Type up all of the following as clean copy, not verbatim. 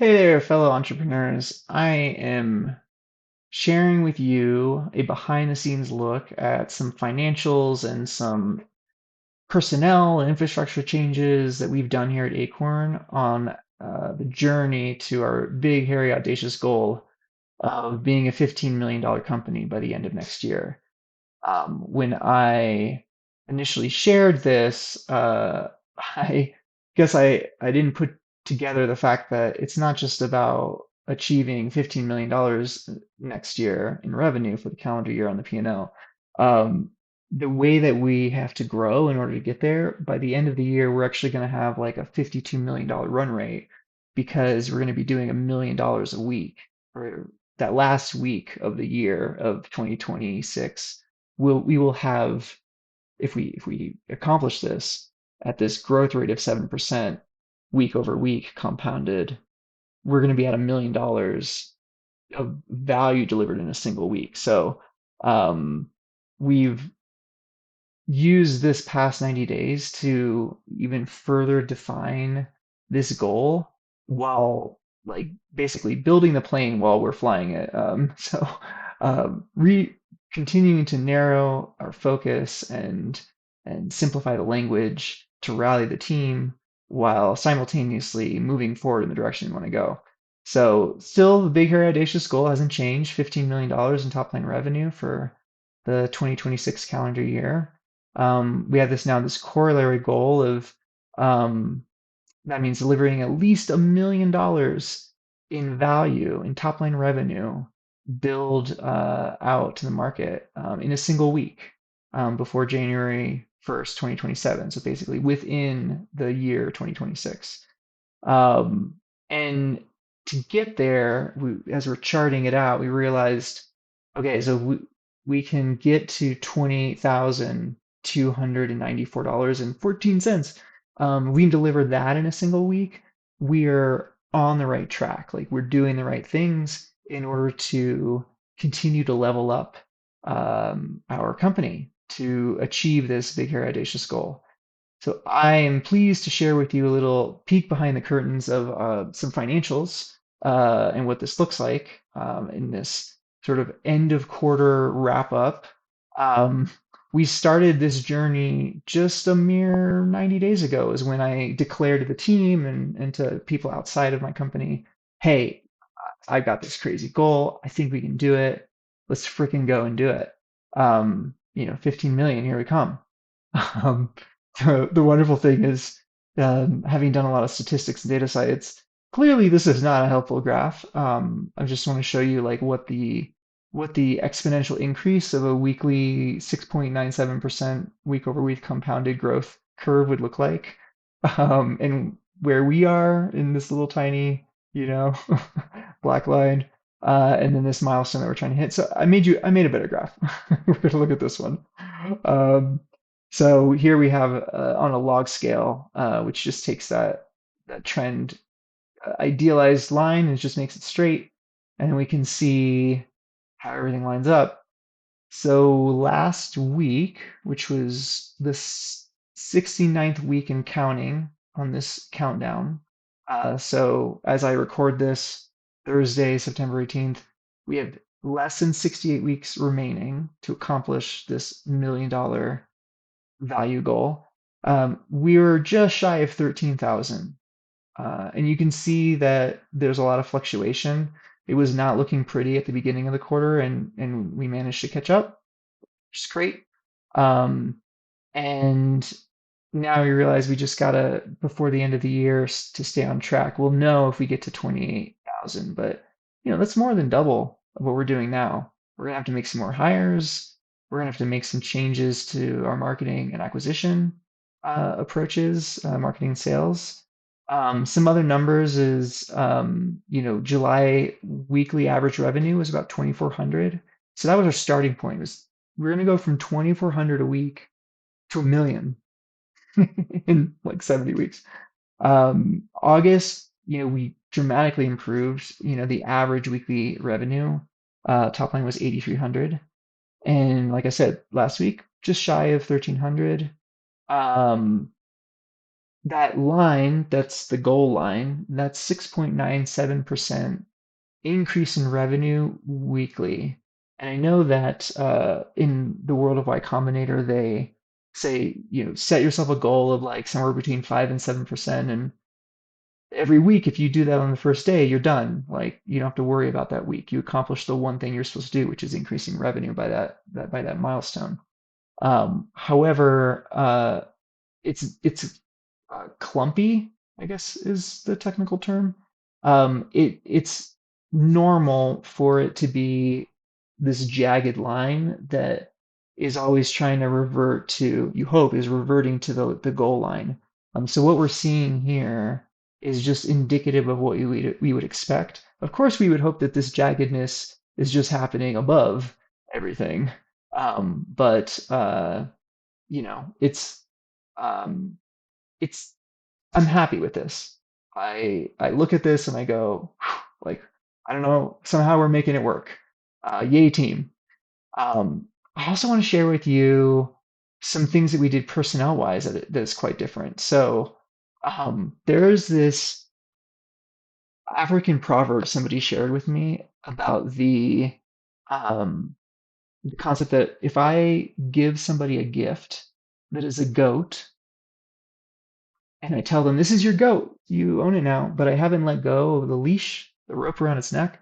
Hey there, fellow entrepreneurs. I am sharing with you a behind the scenes look at some financials and some personnel and infrastructure changes that we've done here at Acorn on the journey to our big, hairy, audacious goal of being a $15 million company by the end of next year. When I initially shared this, I guess I didn't put together the fact that it's not just about achieving $15 million next year in revenue for the calendar year on the P&L. The way that we have to grow in order to get there, by the end of the year, we're actually going to have like a $52 million run rate because we're going to be doing $1 million a week for that last week of the year of 2026. We will have, if we accomplish this at this growth rate of 7% week over week compounded, we're going to be at $1 million of value delivered in a single week. So we've used this past 90 days to even further define this goal while like basically building the plane while we're flying it. So re continuing to narrow our focus and simplify the language to rally the team while simultaneously moving forward in the direction we want to go. So still the big hairy audacious goal hasn't changed, $15 million in top line revenue for the 2026 calendar year. We have this corollary goal of um, that means delivering at least $1 million in value in top line revenue build out to the market in a single week before January 1st, 2027. So basically within the year 2026. Um, and to get there, as we're charting it out, we realized, okay, so we can get to $20,294.14. We can deliver that in a single week. We're on the right track. Like we're doing the right things in order to continue to level up our company to achieve this big, hairy, audacious goal. So I am pleased to share with you a little peek behind the curtains of some financials and what this looks like in this sort of end of quarter wrap up. Um, we started this journey just a mere 90 days ago is when I declared to the team and to people outside of my company, hey, I've got this crazy goal. I think we can do it. Let's freaking go and do it. 15 million, here we come. Um, the wonderful thing is, having done a lot of statistics and data science, clearly this is not a helpful graph. I just want to show you like what the exponential increase of a weekly 6.97% week over week compounded growth curve would look like, and where we are in this little tiny, you know, black line, and then this milestone that we're trying to hit. So I made a better graph. We're gonna look at this one. Um, so here we have on a log scale, which just takes that trend idealized line and just makes it straight, and we can see how everything lines up. So last week, which was the 69th week and counting on this countdown, so as I record this Thursday, September 18th, we have less than 68 weeks remaining to accomplish this $1 million value goal. We were just shy of 13,000. And you can see that there's a lot of fluctuation. It was not looking pretty at the beginning of the quarter, and we managed to catch up, which is great. Um, and now we realize we just gotta, before the end of the year, to stay on track. We'll know if we get to 28,000, but that's more than double of what we're doing now. We're gonna have to make some more hires. We're gonna have to make some changes to our marketing and acquisition approaches, marketing and sales. Some other numbers is, July weekly average revenue was about 2,400. So that was our starting point. Was we're gonna go from 2,400 a week to 1 million in like 70 weeks. August, we dramatically improved. The average weekly revenue top line was 8,300, and like I said last week, just shy of 1,300. Um, that line, that's the goal line, that's 6.97% increase in revenue weekly. And I know that in the world of Y Combinator, they say, set yourself a goal of like somewhere between 5 and 7%. And every week, if you do that on the first day, you're done. Like you don't have to worry about that week. You accomplish the one thing you're supposed to do, which is increasing revenue by that milestone. However, it's clumpy, I guess is the technical term. It's normal for it to be this jagged line that is always trying to revert to, you hope, is reverting to the goal line. So what we're seeing here is just indicative of what we would expect. Of course, we would hope that this jaggedness is just happening above everything. But you know, um, it's I'm happy with this. I look at this and I go, like, I don't know, somehow we're making it work. Yay, team. I also want to share with you some things that we did personnel wise that is quite different. So, there's this African proverb somebody shared with me about um, the concept that if I give somebody a gift that is a goat, and I tell them, this is your goat. You own it now, but I haven't let go of the leash, the rope around its neck.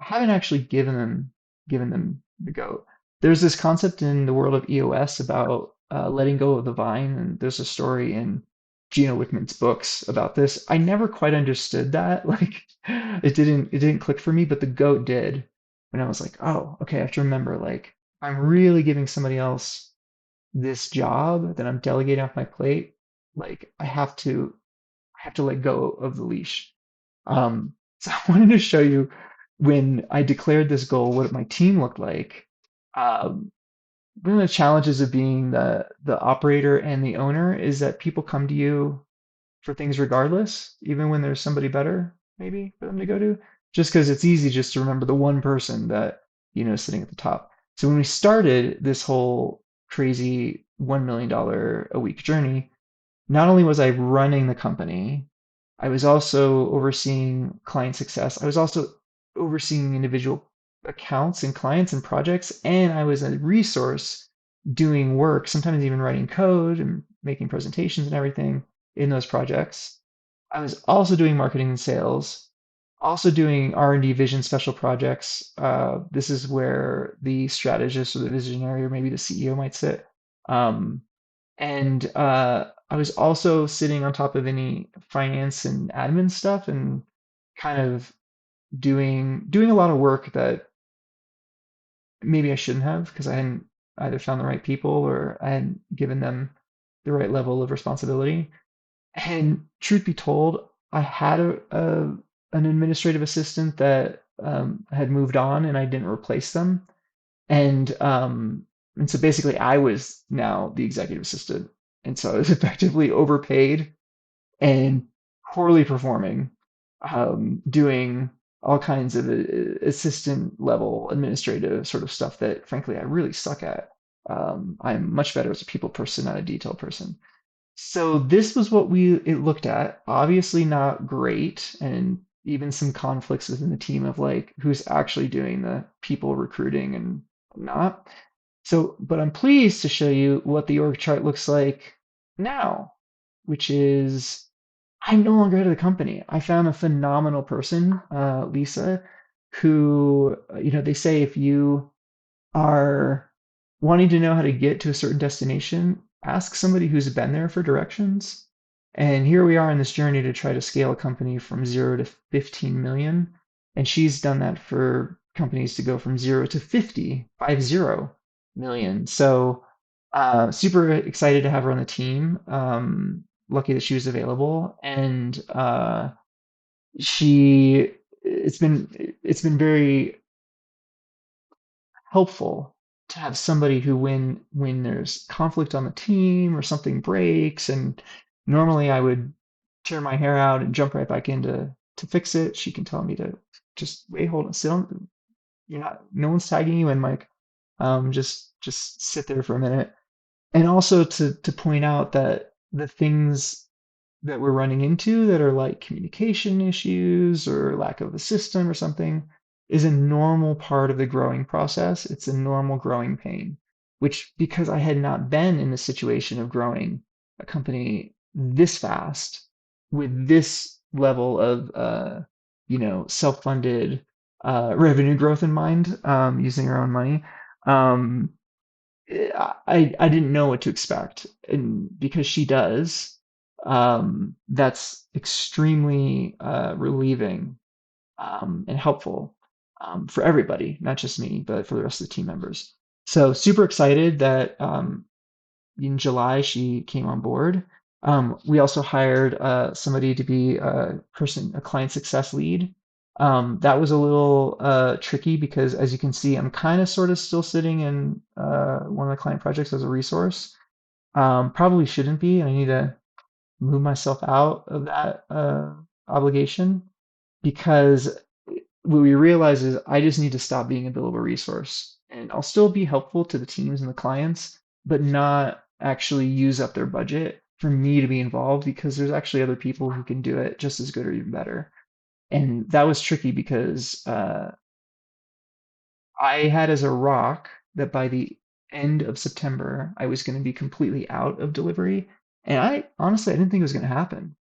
I haven't actually given them the goat. There's this concept in the world of EOS about letting go of the vine, and there's a story in Gino Wickman's books about this. I never quite understood that. Like it didn't click for me, but the goat did. And I was like, oh, okay, I have to remember, like, I'm really giving somebody else this job that I'm delegating off my plate. Like I have to let go of the leash. So I wanted to show you when I declared this goal, what my team looked like. Um, One of the challenges of being the operator and the owner is that people come to you for things regardless, even when there's somebody better maybe for them to go to, just because it's easy just to remember the one person that is sitting at the top. So when we started this whole crazy $1 million a week journey, not only was I running the company, I was also overseeing client success. I was also overseeing individual accounts and clients and projects, and I was a resource doing work, sometimes even writing code and making presentations and everything in those projects. I was also doing marketing and sales, also doing R&D vision special projects. This is where the strategist or the visionary or maybe the CEO might sit. Um, and I was also sitting on top of any finance and admin stuff and kind of doing a lot of work that maybe I shouldn't have because I hadn't either found the right people or I hadn't given them the right level of responsibility. And truth be told, I had an administrative assistant that had moved on and I didn't replace them. And and so basically I was now the executive assistant. And so I was effectively overpaid and poorly performing, doing all kinds of assistant level administrative sort of stuff that frankly I really suck at. I'm much better as a people person, not a detail person. So this was what we it looked at. Obviously not great, and even some conflicts within the team of like who's actually doing the people recruiting and not. So, but I'm pleased to show you what the org chart looks like now, which is I'm no longer head of the company. I found a phenomenal person, Lisa, who, they say if you are wanting to know how to get to a certain destination, ask somebody who's been there for directions. And here we are in this journey to try to scale a company from 0 to 15 million. And she's done that for companies to go from 0 to 50 million. So super excited to have her on the team. Lucky that she was available. And she it's been very helpful to have somebody who when there's conflict on the team or something breaks and normally I would tear my hair out and jump right back in to fix it. She can tell me to just wait, hold on, sit on, you're not, no one's tagging you in, Mike. Just sit there for a minute. And also to point out that the things that we're running into that are like communication issues or lack of a system or something is a normal part of the growing process. It's a normal growing pain, which because I had not been in the situation of growing a company this fast with this level of self-funded revenue growth in mind, using our own money. Um, I didn't know what to expect, and because she does, that's extremely relieving and helpful for everybody, not just me, but for the rest of the team members. So super excited that in July she came on board. We also hired somebody to be a client success lead. That was a little tricky because, as you can see, I'm kind of sort of still sitting in one of the client projects as a resource. Probably shouldn't be, and I need to move myself out of that obligation because what we realize is I just need to stop being a billable resource. And I'll still be helpful to the teams and the clients, but not actually use up their budget for me to be involved because there's actually other people who can do it just as good or even better. And that was tricky because I had as a rock that by the end of September, I was going to be completely out of delivery. And I honestly, I didn't think it was going to happen.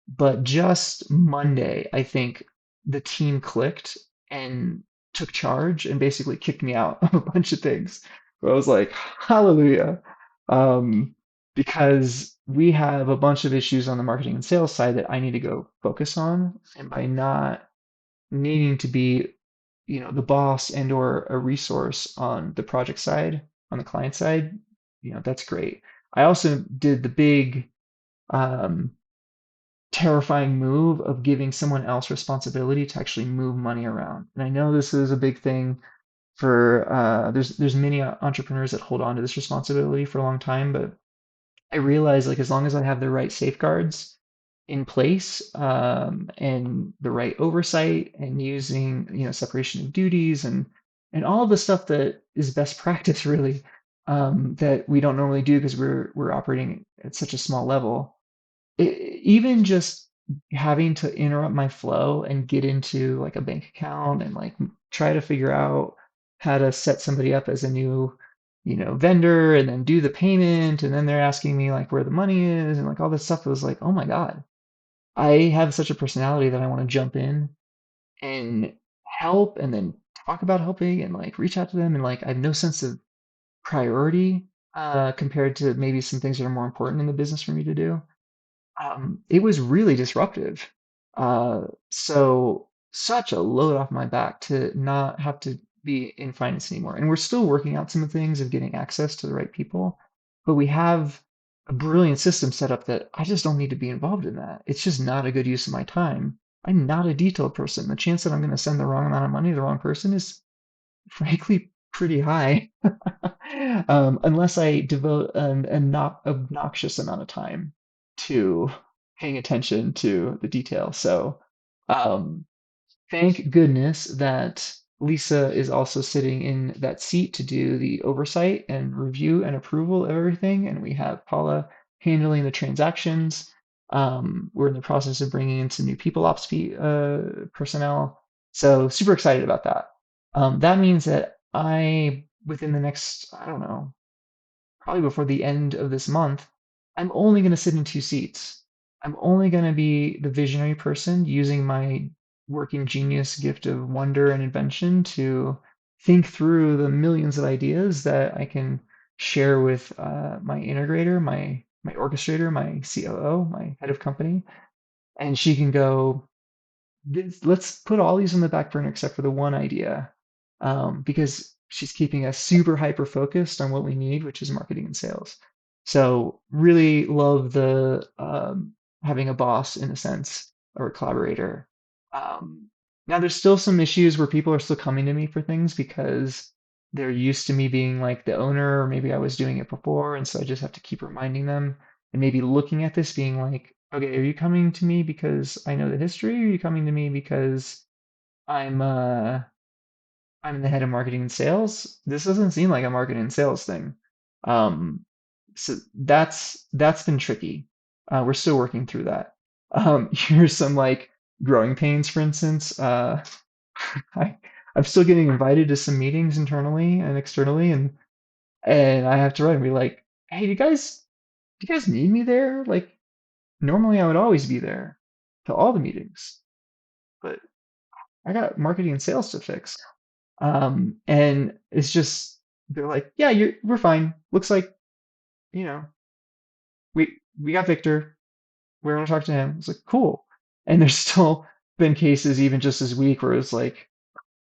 But just Monday, I think the team clicked and took charge and basically kicked me out of a bunch of things. Where I was like, hallelujah. Um, because we have a bunch of issues on the marketing and sales side that I need to go focus on. And by not needing to be, the boss and or a resource on the project side, on the client side, that's great. I also did the big um, terrifying move of giving someone else responsibility to actually move money around. And I know this is a big thing for there's many entrepreneurs that hold on to this responsibility for a long time, but I realize like as long as I have the right safeguards in place and the right oversight and using separation of duties and all of the stuff that is best practice really that we don't normally do because we're operating at such a small level even just having to interrupt my flow and get into like a bank account and like try to figure out how to set somebody up as a new vendor and then do the payment and then they're asking me like where the money is and like all this stuff was like oh my god, I have such a personality that I want to jump in and help and then talk about helping and like reach out to them and like I have no sense of priority compared to maybe some things that are more important in the business for me to do. It was really disruptive. So such a load off my back to not have to be in finance anymore. And we're still working out some of the things of getting access to the right people, but we have a brilliant system set up that I just don't need to be involved in that. It's just not a good use of my time. I'm not a detailed person. The chance that I'm going to send the wrong amount of money to the wrong person is frankly pretty high. Unless I devote an not obnoxious amount of time to paying attention to the detail. So, um, thank goodness that Lisa is also sitting in that seat to do the oversight and review and approval of everything. And we have Paula handling the transactions. We're in the process of bringing in some new people ops personnel. So super excited about that. That means that within the next, I don't know, probably before the end of this month, I'm only going to sit in two seats. I'm only going to be the visionary person using my working genius gift of wonder and invention to think through the millions of ideas that I can share with my integrator, my orchestrator, my COO, my head of company, and she can go, let's put all these on the back burner except for the one idea, because she's keeping us super hyper focused on what we need, which is marketing and sales. So really love the having a boss in a sense or a collaborator. Um, Now there's still some issues where people are still coming to me for things because they're used to me being like the owner, or maybe I was doing it before, and so I just have to keep reminding them and maybe looking at this being like, okay, are you coming to me because I know the history, or are you coming to me because I'm uh I'm the head of marketing and sales? This doesn't seem like a marketing and sales thing. Um so that's been tricky. We're still working through that. Here's some like growing pains, for instance. I, I'm still getting invited to some meetings internally and externally, and I have to write and be like, "Hey, do you guys need me there? Like, normally I would always be there to all the meetings, but I got marketing and sales to fix." And it's just they're like, "Yeah, we're fine. Looks like, you know, we got Victor. We're gonna talk to him." It's like, cool. And there's still been cases even just this week where it's like,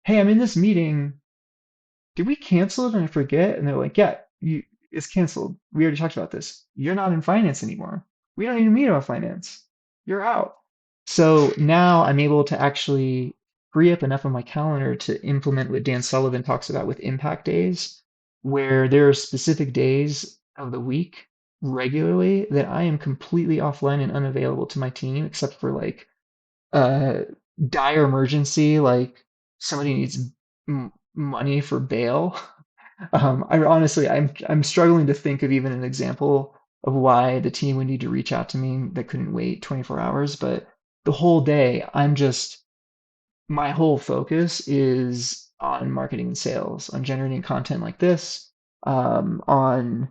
"Hey, I'm in this meeting. Did we cancel it and I forget?" And they're like, "Yeah, it's canceled. We already talked about this. You're not in finance anymore. We don't even meet about finance. You're out." So now I'm able to actually free up enough of my calendar to implement what Dan Sullivan talks about with impact days, where there are specific days of the week regularly that I am completely offline and unavailable to my team, except for like uh, dire emergency, like somebody needs money for bail. I'm struggling to think of even an example of why the team would need to reach out to me that couldn't wait 24 hours. But the whole day, my whole focus is on marketing and sales, on generating content like this, on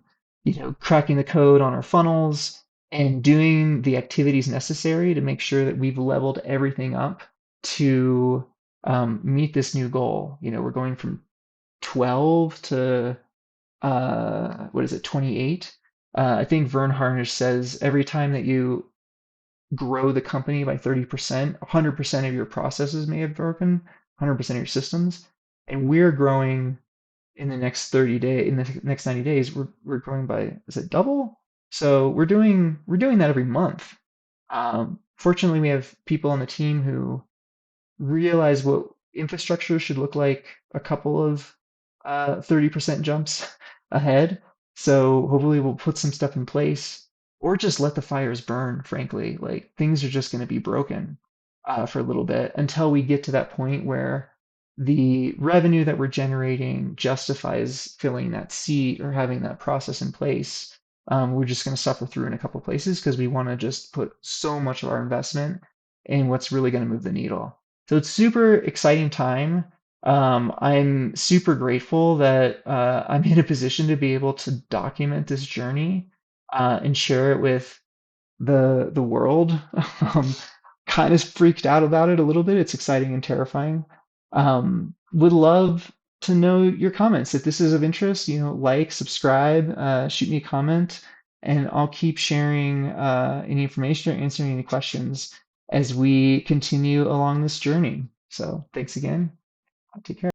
cracking the code on our funnels, and doing the activities necessary to make sure that we've leveled everything up to meet this new goal. We're going from 12 to what is it, 28? I think Vern Harnish says every time that you grow the company by 30%, 100% of your processes may have broken, 100% of your systems. And we're growing in the next 30 days, in the next 90 days, we're growing by, is it double? So we're doing that every month. Fortunately, we have people on the team who realize what infrastructure should look like a couple of 30% jumps ahead. So hopefully we'll put some stuff in place or just let the fires burn, frankly. Like things are just going to be broken for a little bit until we get to that point where the revenue that we're generating justifies filling that seat or having that process in place. We're just going to suffer through in a couple places because we want to just put so much of our investment in what's really going to move the needle. So it's super exciting time. I'm super grateful that I'm in a position to be able to document this journey and share it with the world. Um, kind of freaked out about it a little bit. It's exciting and terrifying. Would love to know your comments. If this is of interest, like, subscribe, shoot me a comment, and I'll keep sharing any information or answering any questions as we continue along this journey. So thanks again. Take care.